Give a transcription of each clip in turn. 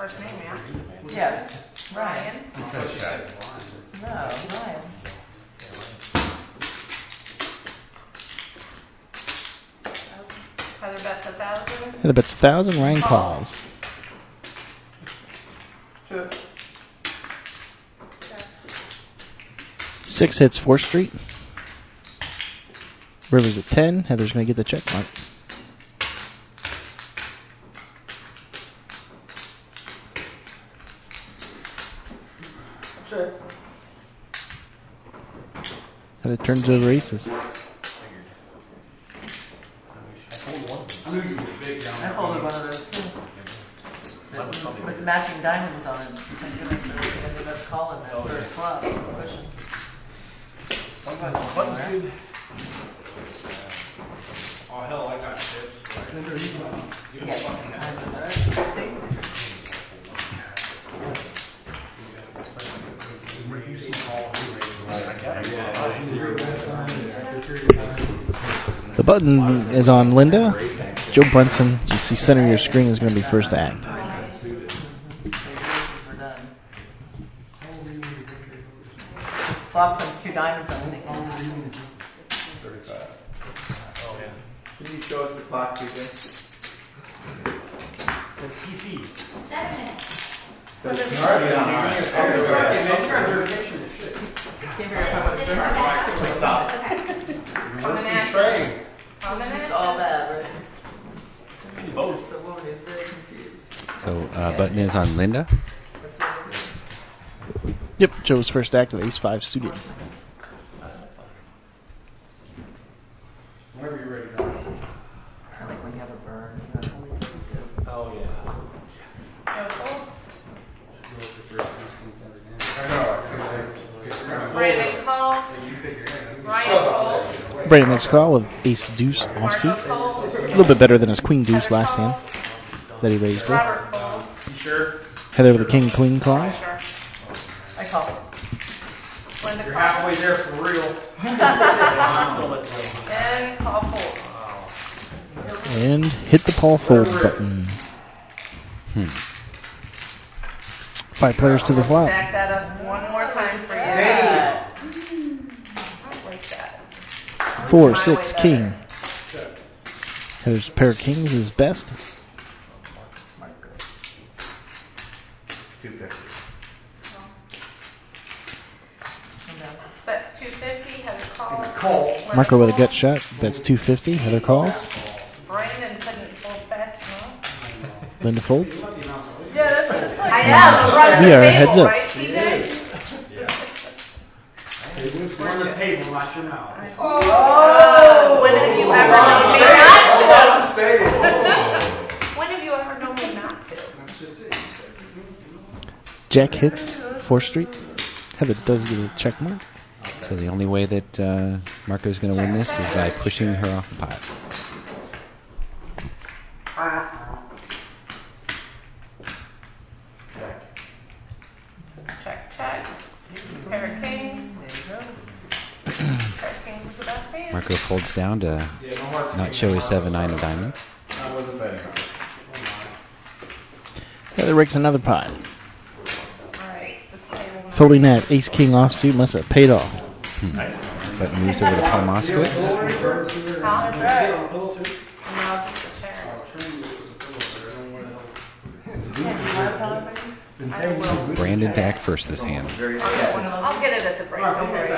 first name, yeah. Yes. Ryan. He said check. No, Ryan. Heather bets 1,000. Heather bets 1,000. Ryan calls. Check. 6 hits 4th Street. Rivers at 10. Heather's going to get the check mark. Check. And it turns over aces. I folded one of those too. With matching diamonds on it. Thank goodness I ended up calling that first flop. Pushing. Sometimes the buttons do. Oh hell, I got chips. You can fucking The button is on Linda. Joe Brunson, you see center of your screen, is going to be first to act. Flop comes 2 diamonds on it. 35. Oh yeah. Can you show us the clock, TJ? Says PC. 7 minutes. It's just all bad, right? Both. So woman is very confused. So button is on Linda. That's what it is. Yep, Joe's first act with ace-5 suited. Whenever you're ready, Don. I like when you have a burn. You know, only feels good. Oh yeah. Joe folds. Brandon calls. Ryan folds. Brandon next call with ace-deuce Marco offsuit. folds. A little bit better than his queen-deuce last hand that he raised with. Robert folds. You sure? Heather with the king-queen calls. Sure. I call. Linda You're calls. halfway there for real. And call folds. And hit the Paul fold button. 5 players to the flop. Stack that up one more time for you. Yeah. I like that. 4, 6, king. Heather's pair of kings is best. 250. Bets 250. Heather calls. Call. Linda Marco with a gut folds. shot. Bets 250. Heather calls. Brandon couldn't fold fast enough. Linda folds. Yeah, that's what it's like. I know. We're running We the are table, heads up. right, TJ? We're on the table, not your mouth. Oh! When have you ever known me not to? When have you ever known me not to? That's just it. Jack hits 4th Street. Heather does get a check mark. So the only way that Marco's going to win this is by pushing her off the pot. Check, check. Pair of kings. Pair of kings is the best hand. Marco folds down to not show his 7-9 of diamonds. I wasn't betting on it. Heather rakes another pot. Alright, this table. Folding that ace-king offsuit must have paid off. Button moves over to Paul Moskowitz. Huh? That's right. And now just a chair. I will. Brandon to act first this hand. I'll get it at the break. Don't worry.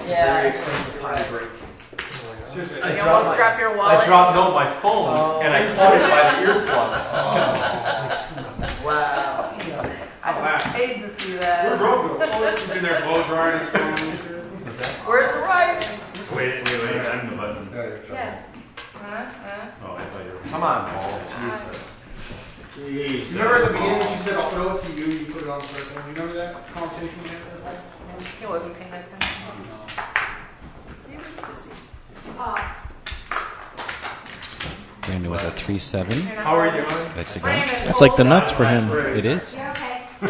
Yeah. expensive pie break. You almost drop your wallet. I dropped my phone and I caught it by the earplugs. Wow. I paid to see that. It's in there blow drying his phone. Where's the rice? Wait, I'm the button. Yeah. Oh, I thought you were. Come on, Paul. Jesus. You remember at the beginning when she said, I'll throw it to you, you put it on the circle? You remember that conversation we had? He wasn't paying attention. He was busy. Brandon with a 3-7. How are you doing? That's a go. That's like the nuts for him. It is. You're okay. I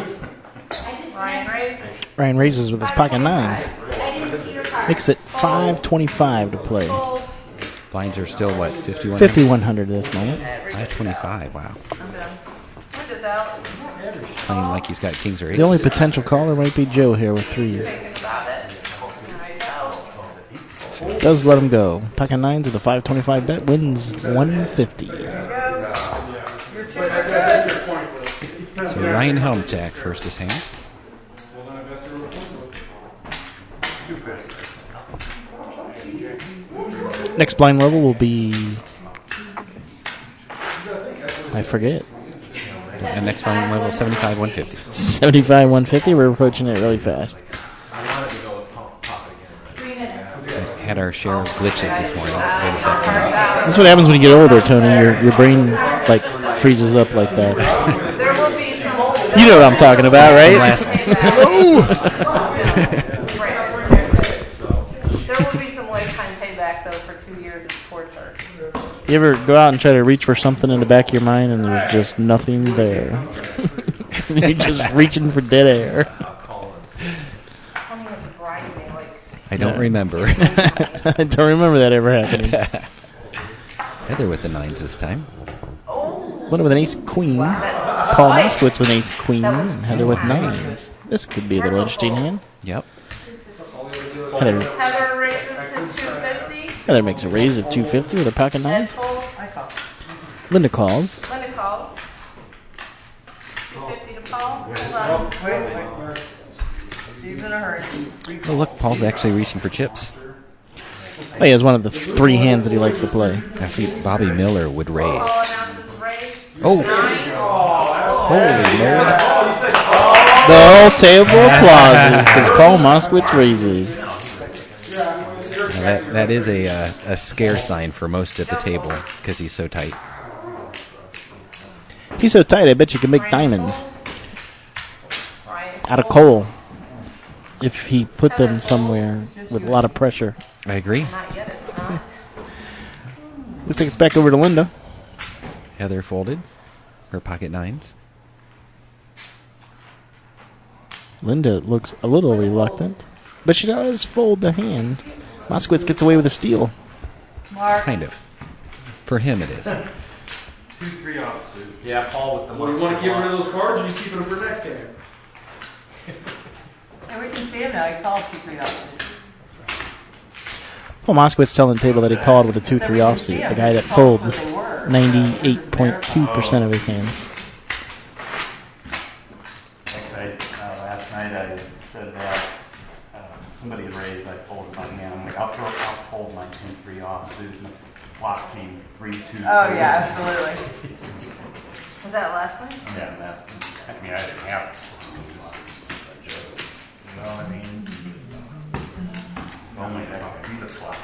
just Ryan raised. Ryan raises with his pocket nines. I didn't see your card. Makes it 525 to play. Fold. Blinds are still what, 51? 5100 at this moment. 525, wow. I'm done. Linda is out. Playing like he's got kings or aces. The only potential caller might be Joe here with threes. Thinking about it. There you go. Does let him go. Pocket nines with a 525 bet wins 150. Your chips are good. So Ryan Helmtack versus hand. Next blind level will be... I forget. And next blind level 75 150. 75 150. We're approaching it really fast. Had our share of glitches this morning. Wait a second. That's what happens when you get older, Tony. Your brain like freezes up like that. There will be some. You know what I'm talking about, right? There will be some lifetime payback though for 2 years of torture. You ever go out and try to reach for something in the back of your mind and there's just nothing there? You're just reaching for dead air. I don't remember. I don't remember that ever happening. Heather with the nines this time. Linda with an ace queen. Paul Moskowitz with an ace queen. And Heather with nines. This could be a little interesting hand. Yep. Heather raises to 250. Heather makes a raise of 250 with a pocket nine. Linda calls. Linda calls. 250 to Paul. Hold on. Wait. Steve's in a hurry. Oh, look, Paul's actually reaching for chips. Oh, he has one of the three hands that he likes to play. I see Bobby Miller would raise. Paul announces raise. Oh. Holy Lord. The whole table applauses because Paul Moskowitz raises. Now that is a scare sign for most at the table because he's so tight. He's so tight, I bet you can make diamonds out of coal if he put them somewhere with a lot of pressure. I agree. Not yet, it's not. Let's take it back over to Linda. Heather folded her pocket nines. Linda looks a little reluctant, but she does fold the hand. Moskowitz gets away with a steal. Mark. Kind of. For him, it is. 2-3 offsuit. Yeah, Paul with the one. You want to get rid of those cards, or you keep them for next game? And we can see him now. He called 2-3 off. Paul Moskowitz telling the table that he called with a 2-3 offsuit. The guy that folds 98.2% of his hands. Actually, last night I said that somebody had raised, I folded my hand. I'm like, I'll fold my 2-3 offsuit, and the flop came 3-2. Oh, yeah, absolutely. Was that last night? Yeah, that's. I mean, I didn't have to. You know what I mean? If only I could do the flop.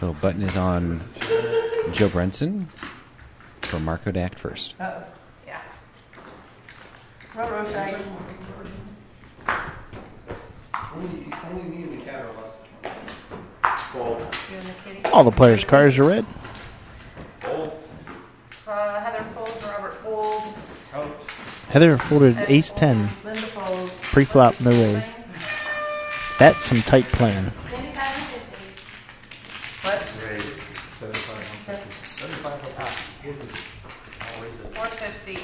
So button is on Joe Brunson for Marco to act first. Uh-oh. Yeah. Roto shag. Only me and the cat are left. You and the kitty. All the players' cards are red. Heather folds, Robert folds. Heather folded ace 10. Linda folds. Pre-flop, no raise. That's some tight playing. 450.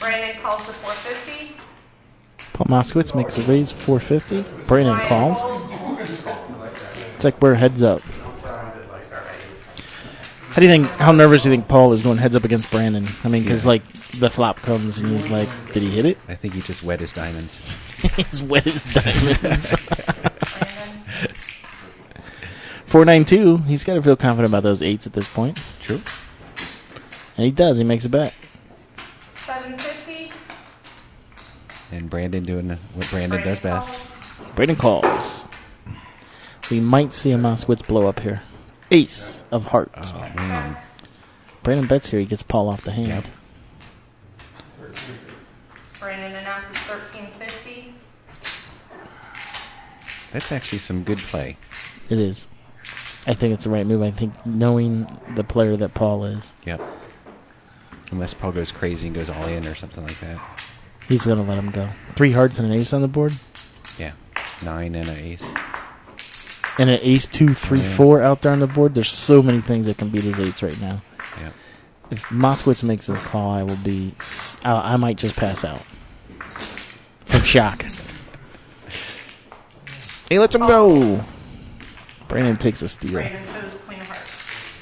Brandon calls to 450. Paul Moskowitz makes a raise of 450. Brandon calls. It's like we're heads up. How do you think? How nervous do you think Paul is going heads up against Brandon? I mean, because like the flop comes and he's like, "Did he hit it?" I think he just wet his diamonds. He's wet as diamonds. 492. He's got to feel confident about those eights at this point. True. And he does. He makes a bet. 750. And Brandon doing what Brandon does best. Brandon calls. We might see a Moskowitz blow up here. Ace of hearts. Oh, man. Brandon bets here. He gets Paul off the hand. Yep. Brandon announces 1350. That's actually some good play. It is. I think it's the right move. I think knowing the player that Paul is, Yep. Unless Paul goes crazy and goes all in or something like that. he's going to let him go. 3 hearts and an ace on the board. Yeah. 9 and an ace. And an ace 2, 3, 4 out there on the board. There's so many things that can beat his eights right now. Yeah. If Moskowitz makes this call, I will be. I might just pass out from shock. He lets him go. Brandon takes a steal. Brandon chose Queen of Hearts.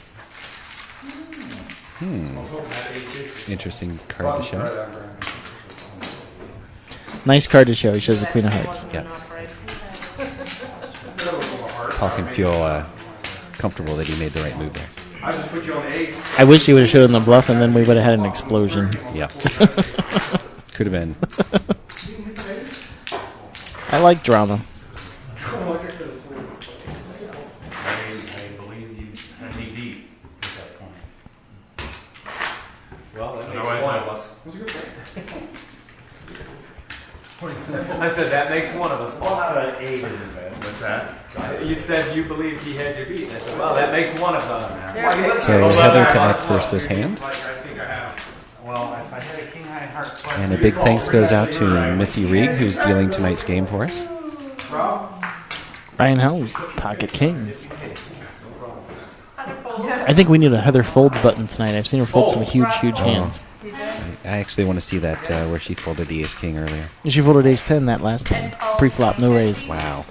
Interesting card to show. Nice card to show. He shows the Queen of Hearts. Yeah. Paul can feel comfortable that he made the right move there. I just put you on ace. I wish he would have shown the bluff, and then we would have had an explosion. Yeah. Could have been. I like drama. I believe you had me deep at that point. Well, that makes Otherwise, one I- of us. I said that makes one of us. Well, not an eight isn't bad. What's that? You said you believed he had you beat. I said, well, that makes one of us. So Heather to act first this hand. Like, I think I have. Well, if I had a king high heart flush, And a big thanks goes out to Missy Reed, who's dealing tonight's game for us. Ryan Helms, Pocket Kings. Other folds. I think we need a Heather Folds button tonight. I've seen her fold some huge, huge hands. I actually want to see that where she folded the ace king earlier. And she folded ace 10 that last time. Pre-flop, no raise. Wow.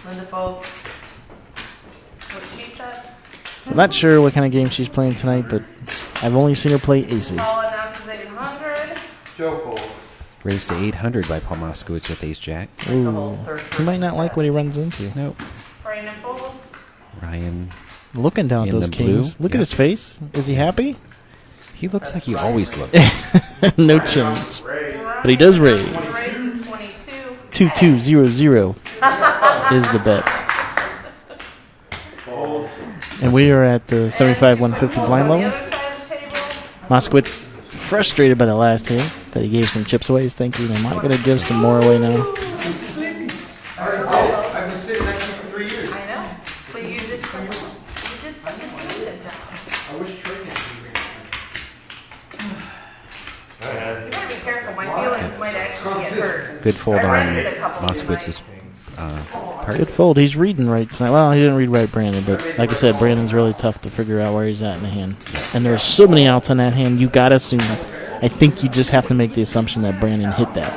Linda folds. What she said. So not sure what kind of game she's playing tonight, but I've only seen her play aces. Paul announces 800. Joe folds. Raised to 800 by Paul Moskowitz with ace jack. Ooh. He might not like what he runs into. Nope. Brandon folds. Ryan, Looking down at In those the blue? kings. Look Yeah. at his face. Is he happy? he looks like he always looks. No change. But he does raise. Raised to 22. 2200 is the bet. And we are at the 75-150 blind On the level. other side of the table. Moskowitz frustrated by the last hand that he gave some chips away. He's thinking, am I going to give some more away now? I've been sitting next to you for 3 years. I know. But you did such a good job. I wish Trey could You gotta be careful. My feelings might actually get hurt. Good fold I on rented a couple Moskowitz's part. Good fold. He's reading right tonight. Well, he didn't read right Brandon, but like I said, Brandon's really tough to figure out where he's at in the hand. And there's so many outs on that hand, you got to assume. I think you just have to make the assumption that Brandon hit that.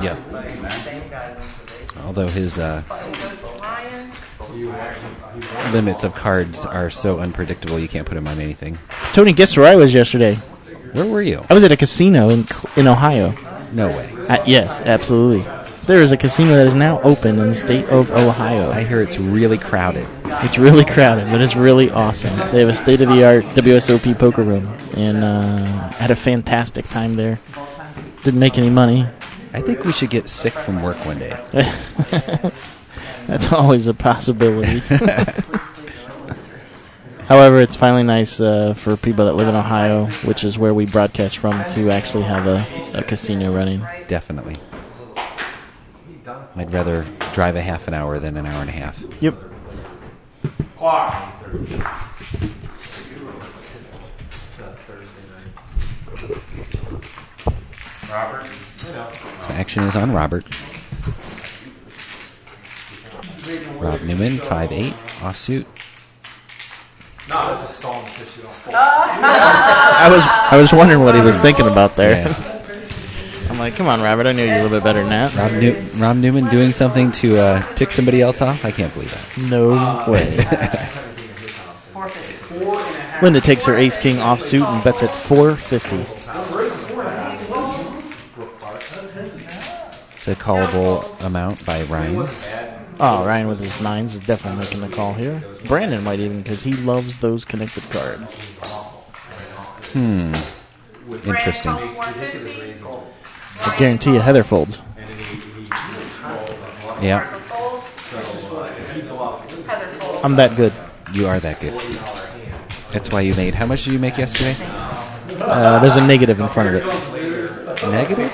Yeah. Although his Ryan. limits of cards are so unpredictable, you can't put him on anything. Tony, guess where I was yesterday? Where were you? I was at a casino in Ohio. No way. Yes, absolutely. There is a casino that is now open in the state of Ohio. I hear it's really crowded. It's really crowded, but it's really awesome. They have a state-of-the-art WSOP poker room, and had a fantastic time there. Didn't make any money. I think we should get sick from work one day. That's always a possibility. However, it's finally nice for people that live in Ohio, which is where we broadcast from, to actually have a casino running. Definitely. I'd rather drive a half an hour than an hour and a half. Yep. Clock. Robert. Action is on Robert. Rob Newman, 5'8", offsuit. No, I was just stalling because you don't fold. I was wondering what he was thinking about there. Yeah. I'm like, come on, Robert. I knew you a little bit better than that. Rob Newman doing something to tick somebody else off? I can't believe that. No way. Linda takes her ace-king offsuit and bets at 450. It's a callable amount by Ryan. Oh, Ryan with his nines is definitely making the call here. Brandon might even, because he loves those connected cards. Interesting. Brandon calls 450. I guarantee you Heather folds. Yeah, Heather folds. I'm that good. you are that good. That's why you made. How much did you make yesterday? There's a negative in front of it. Negative?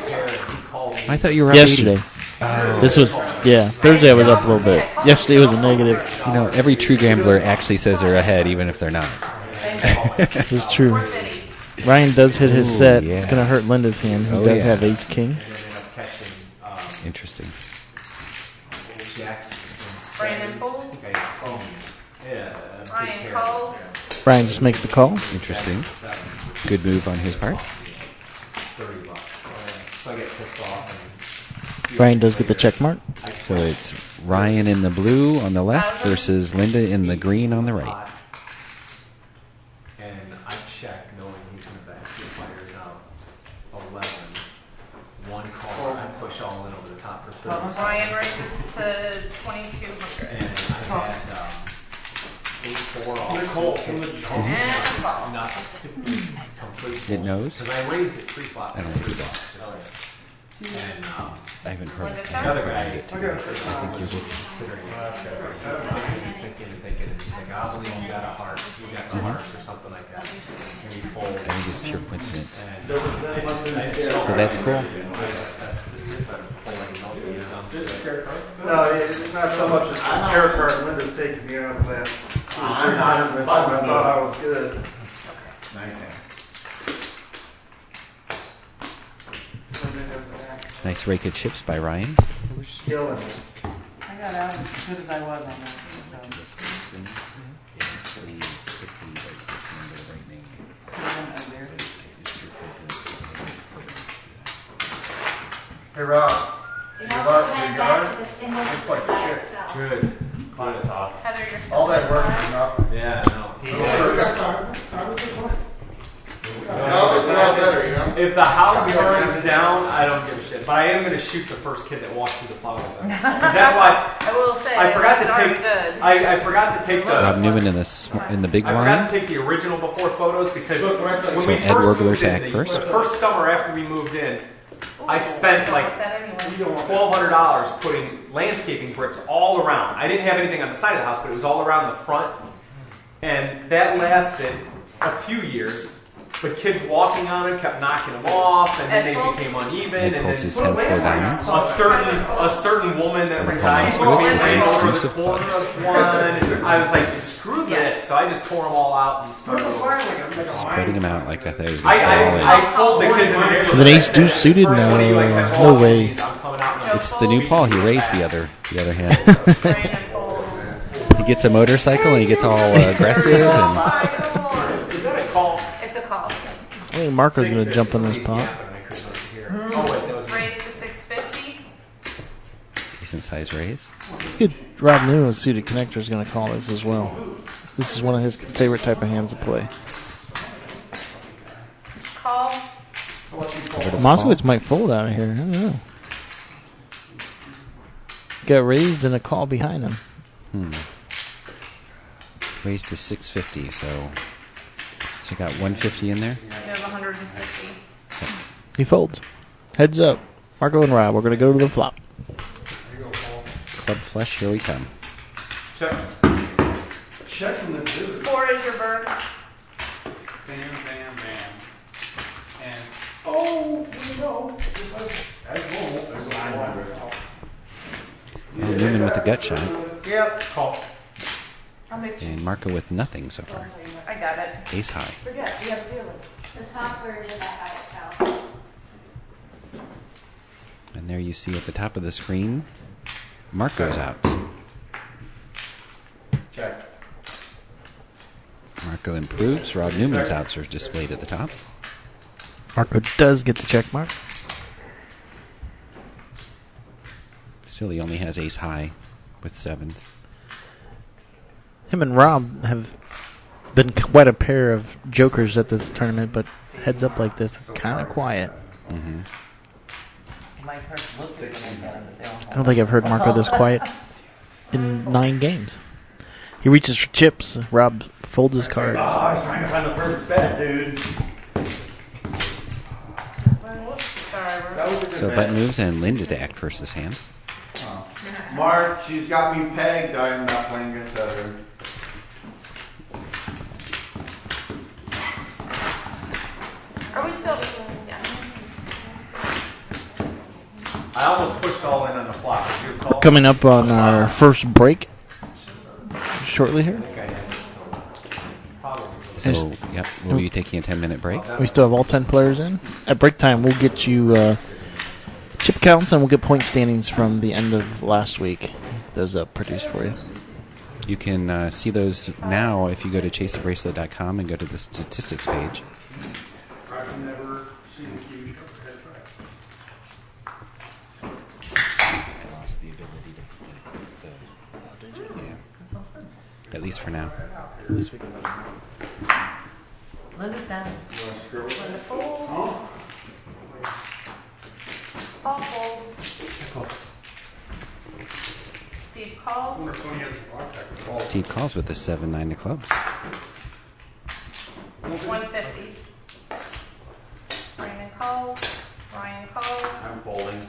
I thought you were up Yesterday. 80. This was, Thursday I was up a little bit. Yesterday was a negative. You know, every true gambler actually says they're ahead, even if they're not. This is true. Ryan does hit his set. yeah. It's going to hurt Linda's hand, who Oh, does yeah. have ace-king. Interesting. jacks and Brandon sevens. folds. I think I have phones. Yeah. big Ryan pair. calls. Brian just makes the call. Interesting. Sevens, Good move on his part. $30. So I get pissed off. And Brian does get the check mark. So it's Ryan in the blue on the left versus Linda in the green on the right. And I check knowing he's going to bet. He fires out 11. One call. I push all in over the top for 30. Ryan raises to 2,200. And I had 8-4 off. And a call. Nothing. Just complete It knows. Because I raised it 3 flops. I don't think it does. And I haven't heard Linda another checks. guy, I think you're just considering it. Thinking. He's like, I believe you got a heart. You got 2 hearts or something like that. And you fold. I think it's pure coincidence. And But that's cool. No, it's not so much as the spare card. Linda's taking me out of the last 2 or 3 tournaments. I thought I was good. nice hand. Nice rake of chips by Ryan. Killing it. I got out as good as I was on that. So. Hey, Rob. It Your also bar- went your back yard? to the single Looks like by shit. itself. Good. Caught us off. Heather, you're still All that in work car. is not. Yeah, No, it's not better, you know? If the house burns down, I don't give a shit. But I am going to shoot the first kid that walks through the flower bed. 'Cause that's why I will say, I they forgot look to darn take. good. I forgot to take the. Rob Newman in the big I forgot blind. to take the original before photos because when So we Ed first Wergler moved to in, act first. the first summer after we moved in, I spent Don't like want that anyway. $1,200 putting landscaping bricks all around. I didn't have anything on the side of the house, but it was all around the front. And that lasted a few years. But kids walking on it kept knocking them off, and then Ed they Foltz? became uneven. Ed And Foltz then is 10-4 diamonds. a certain woman that And a resigned Paul with me Moskowitz, ran an over the exclusive corner putt. of one. I was like, screw this. So I just tore them all out and started over. Spreading them out like I thought he was I, going to all in. I told the kids in the neighborhood. With an ace deuce suited? "First one of you, like, No, catch no all way. these, I'm coming out now." It's the new Paul. He raised the other hand. Brandon folds. He gets a motorcycle and he gets all aggressive. And Is that a call? It's a call. I think Marco's going to jump in this pot. Oh, wait, that was Raise to 650. decent size raise. It's good. Rob Newman with suited connector is going to call this as well. This is one of his favorite type of hands to play. Call. Moskowitz might fold out of here. I don't know. Got raised and a call behind him. Raised to 650. So you got 150 in there. You have 150. He folds. Heads up. Marco and Rob, we're going to go to the flop. Club flush. Here we come. check. Checks in the dude. 4 is your burn. Bam, bam, bam. And Oh, you know. As normal, there's a 900. Well, Newman with a gut shot. yep, call. I'll make you. And Marco with nothing so far. I got it. Ace high. Forget, you have to deal with it. The software did that by itself. And there you see at the top of the screen, Marco's out. Check. Marco improves. Rob Newman's outs are displayed at the top. Marco does get the check mark. Still, he only has ace high with sevens. Him and Rob have been quite a pair of jokers at this tournament, but heads up like this, it's kind of quiet. Mm-hmm. Mike Hurst looks at them like that, but they don't I don't think I've heard Marco this quiet in 9 games. He reaches for chips. Rob folds his cards. Oh, he's trying to find the perfect bet, dude. That was a good So bet. button moves and Linda to act first this hand. Mark, she's got me pegged. I'm not playing against her. Are we still? Yeah. I almost pushed all in on the flop. Did you call? Coming up on our first break shortly here. I think I had it. Probably. So, yep, we'll be taking a 10-minute break. We still have all 10 players in. At break time, we'll get you chip counts and we'll get point standings from the end of last week. get those up produced for you. You can see those now if you go to chasethebracelet.com and go to the statistics page. I've never seen a huge overhead track. I lost the ability to That sounds fun. at least for now. Linda's down. Linda folds. Paul folds. Steve calls. Steve calls with the 7-9 to clubs. 150. Brandon calls. Ryan calls. I'm folding.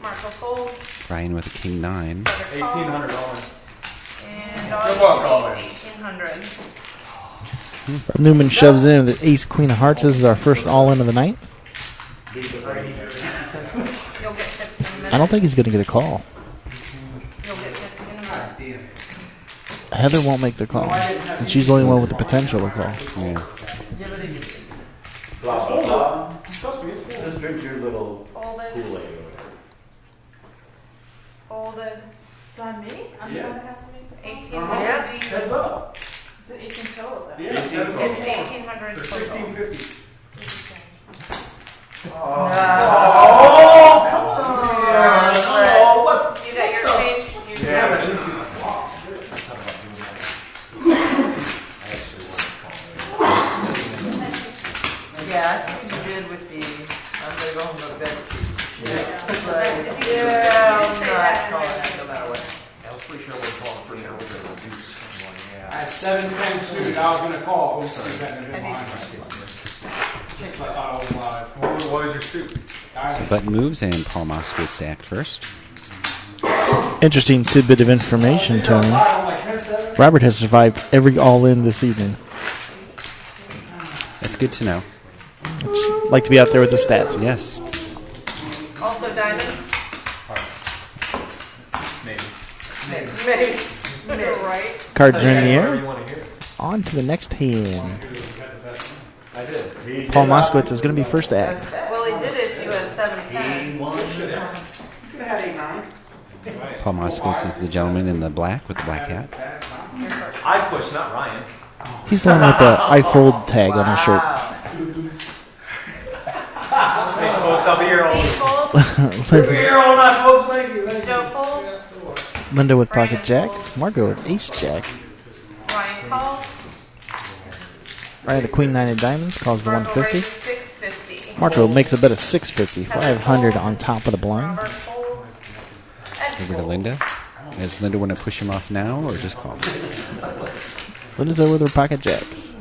Marco folds. Ryan with a king 9. Heather calls. $1,800. And Good luck, Doggy Ollie. 1800. Newman shoves in the ace queen of hearts. This is our first all-in of the night. You'll get 50 in a minute. I don't think he's going to get a call. You'll get 50 in a minute. Heather won't make the call. And she's the only one with the potential to call. Yeah. Blah, blah, blah. Just drink your little Folded. Kool-Aid or whatever. Folded. It's on me? I'm the one that has to make the call. 1850. Heads up. So you can tell it. Yeah, heads up. It's 1800 They're total. 1650. No. Oh, come on. Oh, what? You got your change? You Damn got it. Yeah, I think you did with the, I'm gonna go home and go to bed. Yeah, did I'm say not that. calling that no matter what. I was pretty sure I would call it for reduced. I had 7-10 suited. I was going to call. Who's that in mine? So I thought I was live. What was your suit? Button moves and Paul Moskowitz to act first. Interesting tidbit of information, Tony. Robert has survived every all-in this evening. That's good to know. Just like to be out there with the stats. Yes. Also diamonds? Maybe. Maybe. You're right. Cards are in the Whatever you air. want to hear. On to the next hand. I did. Paul Moskowitz is going to be first to act. Well, he did it. You had 710. Paul Moskowitz is the gentleman in the black with the black hat. You're first. I push, not Ryan. He's the one with the I fold tag on his shirt. Thanks, folks. I'll be here all Steve week. folds. Here all night, folks. Thank you. Joe folds. Linda with pocket jack. Margo with ace jack. Ryan calls. Ryan the queen 9 of diamonds calls the Marco 150. raises 650. Marco makes a bet of 650. 500 on top of the blind. Robert folds. Ed Over to folds. Linda. Does Linda want to push him off now or just call? Linda's over with her pocket jacks.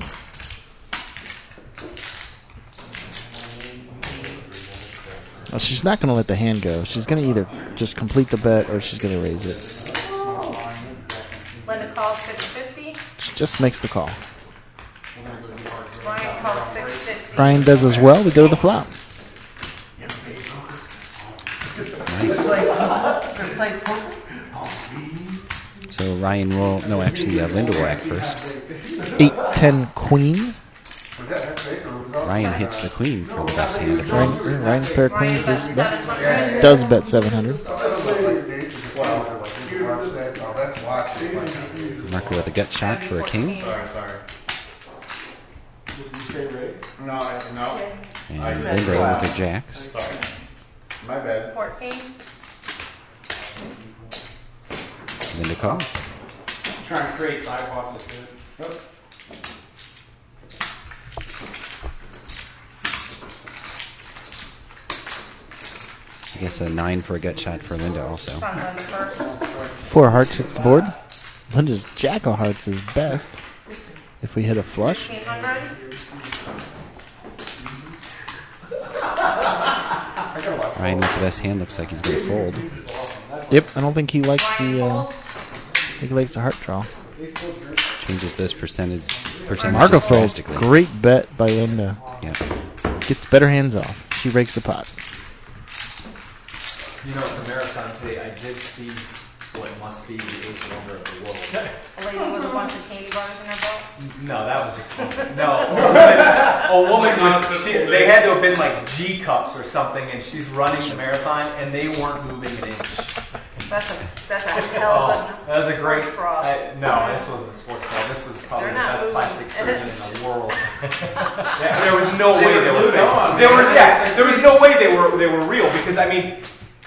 Well, she's not going to let the hand go. She's going to either just complete the bet or she's going to raise it. Linda calls 650. She just makes the call. Ryan calls 650. Ryan does as well. We go to the flop. Play poker? So Ryan will, no, actually Linda will act first. 8-10 queen. Ryan hits the queen for the best hand. of the Ryan's pair of Ryan queens bets is 700. does bet 700. Marco with a gut shot for a king. No, no. And Linda with her jacks. My bad. 14. Linda calls. Trying to create sidewalks with it. I guess a 9 for a gut shot for Linda also. Front Linda first. 4 hearts hits the board. Linda's jack of hearts is best. If we hit a flush. 1500. Ryan with the best hand looks like he's going to fold. Yep, I don't think he likes Ryan the folds. I think he likes the heart draw. Changes those percentages Marco folds. drastically. Great bet by Linda. Yeah. Gets better hands off. She rakes the pot. You know, at the marathon today, I did see what must be the 8th wonder of the world. A lady with a bunch of candy bars in her belt. No, that was just fun. No, a woman with, they had to have been like G cups or something, and she's running the marathon, and they weren't moving an inch. That's a hell of a that was a great. frog. No, this wasn't a sports ball. This was probably They're the not best moving. plastic And surgeon it's- in the world. Yeah, there was no way they were fake. on, There man. was there was no way they were real because I mean,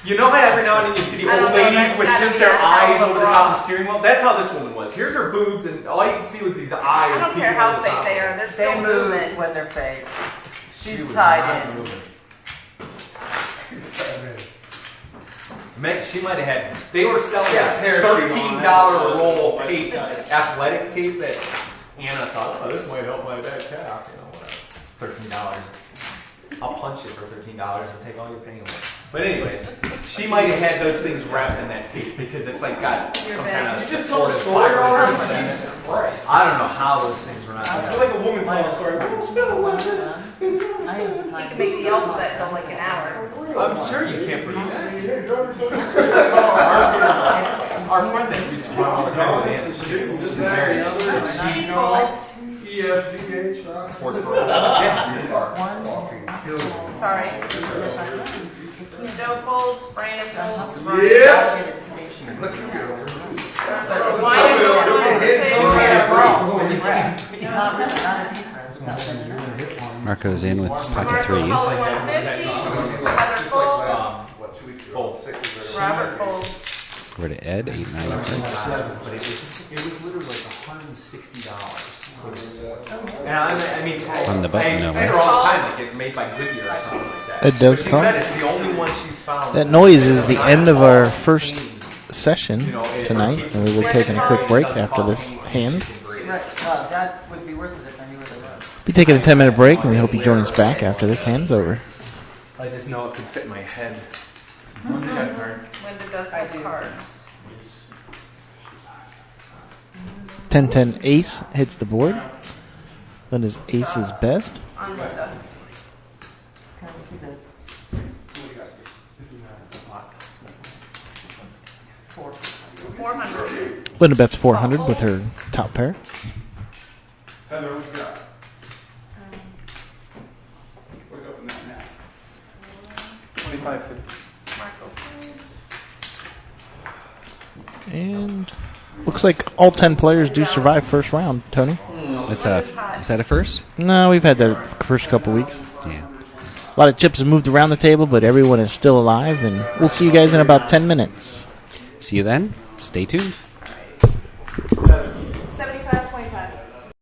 you know how every now and then you see the I old don't know, ladies that's with gotta just be their a hell eyes of a over the bra. top of the steering wheel? That's how this woman was. Here's her boobs, and all you can see was these eyes. I don't care peeking how over the fake top. they are. They're They still move moving. when they're fake. She She's was tied not in. moving. Man, she might have had. They were selling Yes, a there's $13 roll of tape, athletic tape that Anna thought, oh, this might help my back calf. You know, whatever. $13. I'll punch it for $13 and take all your pain away. But anyways, she might have had those things wrapped in that tape because it's like got some kind of You just told a supportive story fiber. already? Jesus Christ. I don't know how those things were not. I feel like a woman telling a story. I was You can make the alphabet go like an hour. I'm sure you can't produce it. Our friend that used to run all the time with Anna, she's married. ESGH. Sports girl. Yeah. Sorry. Joe folds, Brandon folds, Yeah. Brian. Look at you. Wine and milk on the table. Marco's in with pocket Marco threes. Folds 150. Heather folds. What, 2 weeks ago? Folds. 6 is Robert folds. We're to Ed, 8, 9, 10. But it was literally like $160 for this. And I mean, On the button, no I hear way. all the time they get made by Goodyear or something like that. It does But she come. said it's the only one she's found. That noise is the end of our first session tonight, and we will take a quick break after this hand. Right, that would be worth it if I knew what it was. Be taking a 10-minute break, and we hope you join us back after this hand's over. I just know it could fit my head. Linda does have cards. 10-10 ace hits the board. Then his ace is best. On Linda. Can I see the 400. Linda bets 400 with her top pair. Heather, what you got? Wake up in that now. 25.50. Marco. And looks like all 10 players do survive first round, Tony. Is that a first? No, we've had that first couple weeks. Yeah. A lot of chips have moved around the table, but everyone is still alive, and we'll see you guys in about 10 minutes. See you then. Stay tuned.